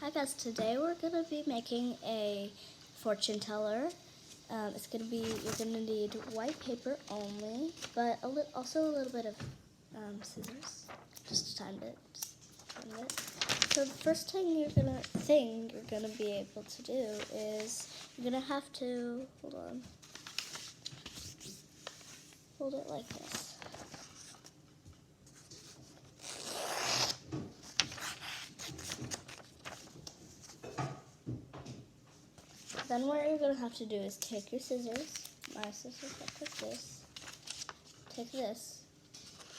Hi guys, today we're going to be making a fortune teller. You're going to need white paper only, but also a little bit of scissors, just to time it. So the first thing you're going to be able to do is you're going to have to, hold it like this. Then what you're going to have to do is take your scissors, my scissors look like this, take this,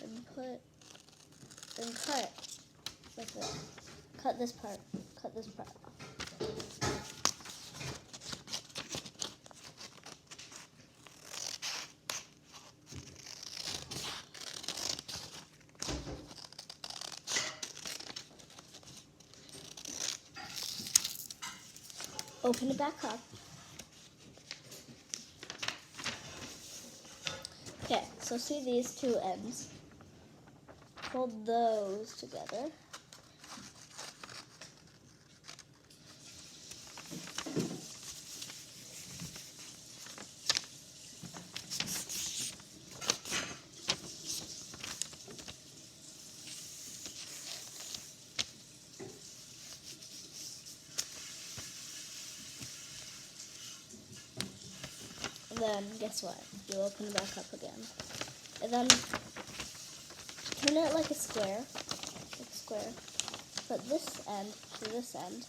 and cut it like this. Cut this part off. Open it back up. Okay, so see these two ends? Fold those together. And then guess what? You open it back up again. And then turn it like a square. Put this end to this end.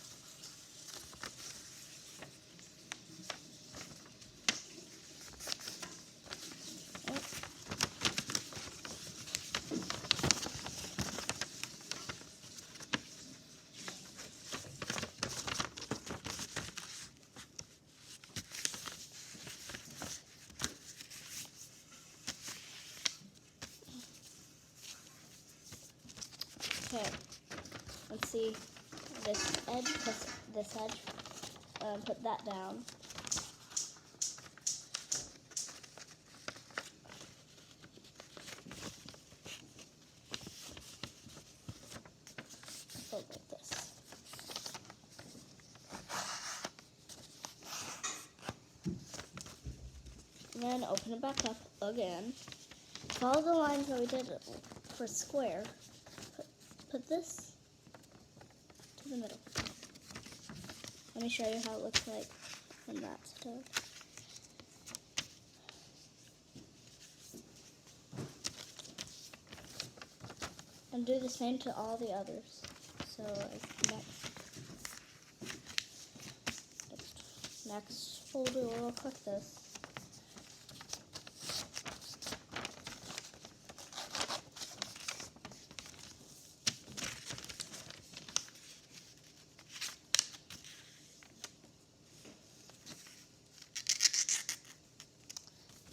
Okay, let's see this edge plus this edge. Put that down. Fold like this. And then open it back up again. Follow the lines that we did for square. Put this to the middle. Let me show you how it looks like when that's done. And do the same to all the others. So next fold it will look like this.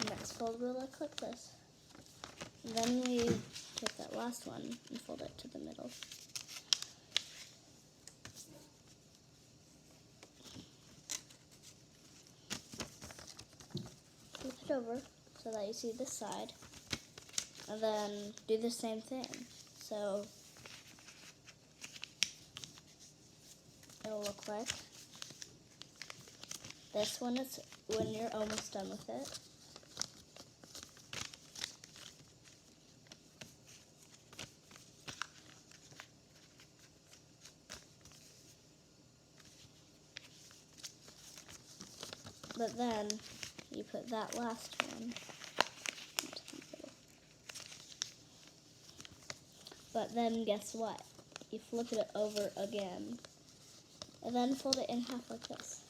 Next fold will look like this. And then we take that last one and fold it to the middle. Flip it over so that you see this side. And then do the same thing. So it'll look like this when you're almost done with it. But then you put that last one into the middle. But then guess what? You flip it over again. And then fold it in half like this.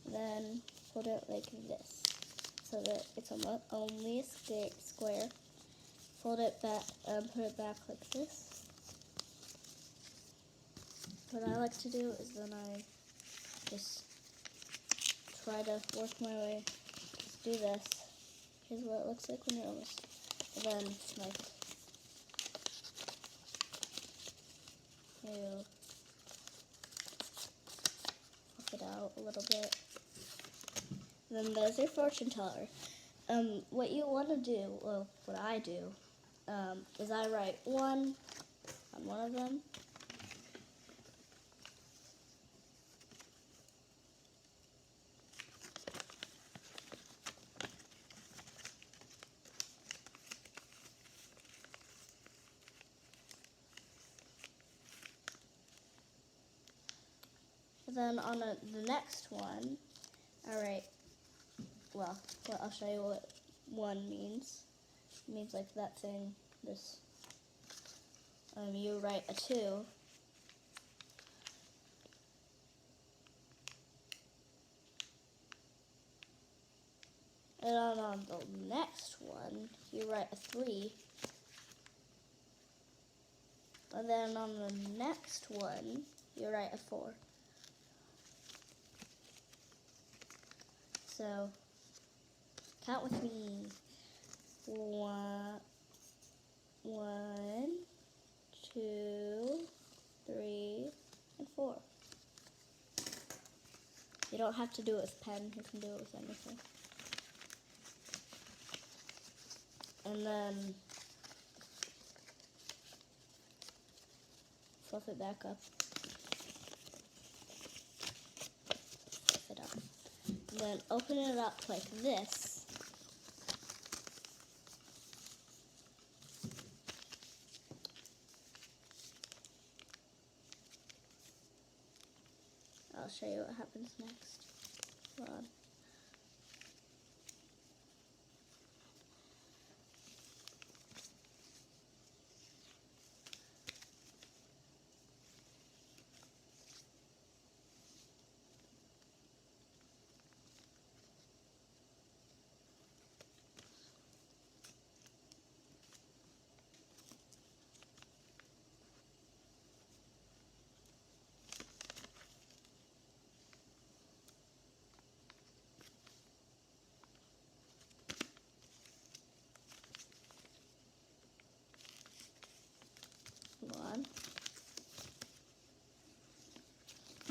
Then fold it like this, so that it's only a square. Fold it back, put it back like this. What I like to do is then I just try to work my way. Just do this. Here's what it looks like when you're almost. And then like you fluff it out a little bit. And then there's your fortune teller. what you want to do, well, what I do, is I write 1 on one of them. Then on the next one, I write, well, I'll show you what 1 means. It means like that thing, this, you write a 2. And on the next one, you write a 3. And then on the next one, you write a 4. So, count with me. 1, 2, 3, and 4. You don't have to do it with pen, you can do it with anything. And then fluff it back up. Fluff it up. And then open it up like this. I'll show you what happens next. Hold on.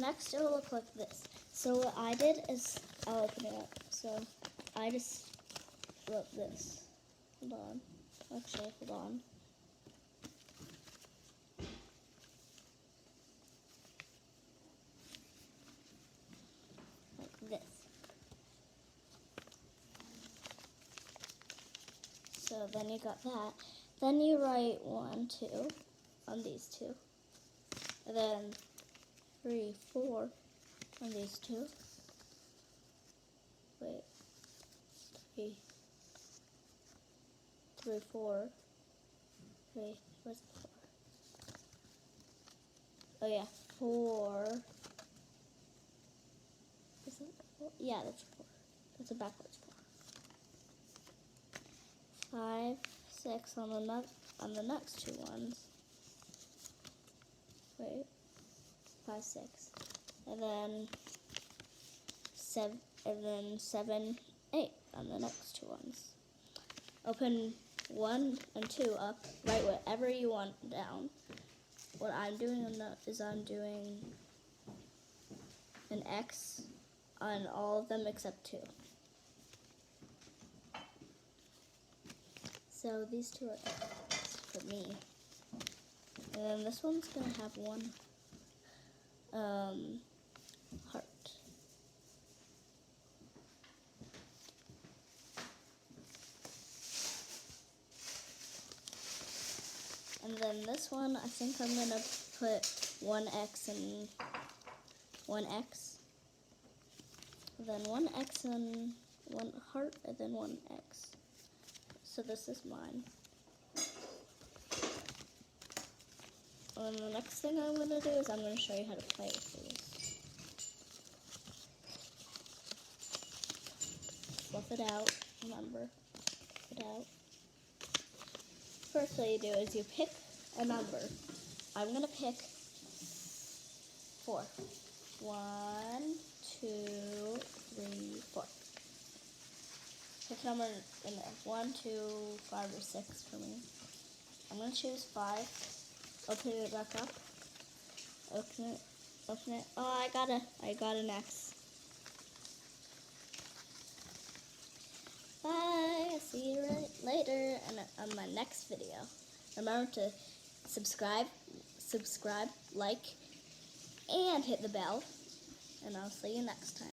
Next, it will look like this. So what I did is, I'll open it up. So I just wrote this. Hold on. Actually, hold on. Like this. So then you got that. Then you write 1, 2 on these 2. And then 3, 4 on these 2. Wait. 3, 4. Wait, where's the 4? Oh yeah, 4. Is that 4? Yeah, that's 4. That's a backwards 4. 5, 6 on the next 2 ones. Wait. 5, 6. And then 7, 8 on the next 2 ones. Open 1 and 2 up, write whatever you want down. What I'm doing is I'm doing an X on all of them except 2. So these 2 are X for me. And then this one's going to have 1 heart. And then this one, I think I'm going to put 1 X and 1 X. And then 1 X and 1 heart, and then 1 X. So this is mine. And the next thing I'm going to do is I'm going to show you how to play with these. Fluff it out, remember, fluff it out. First thing you do is you pick a number. I'm going to pick 4. 1, 2, 3, 4. Pick a number in there. 1, 2, 5, or 6 for me. I'm going to choose 5. Open it back up. Open it. Open it. Oh, I got an X. 5. I'll see you later on my next video. Remember to subscribe, like, and hit the bell. And I'll see you next time.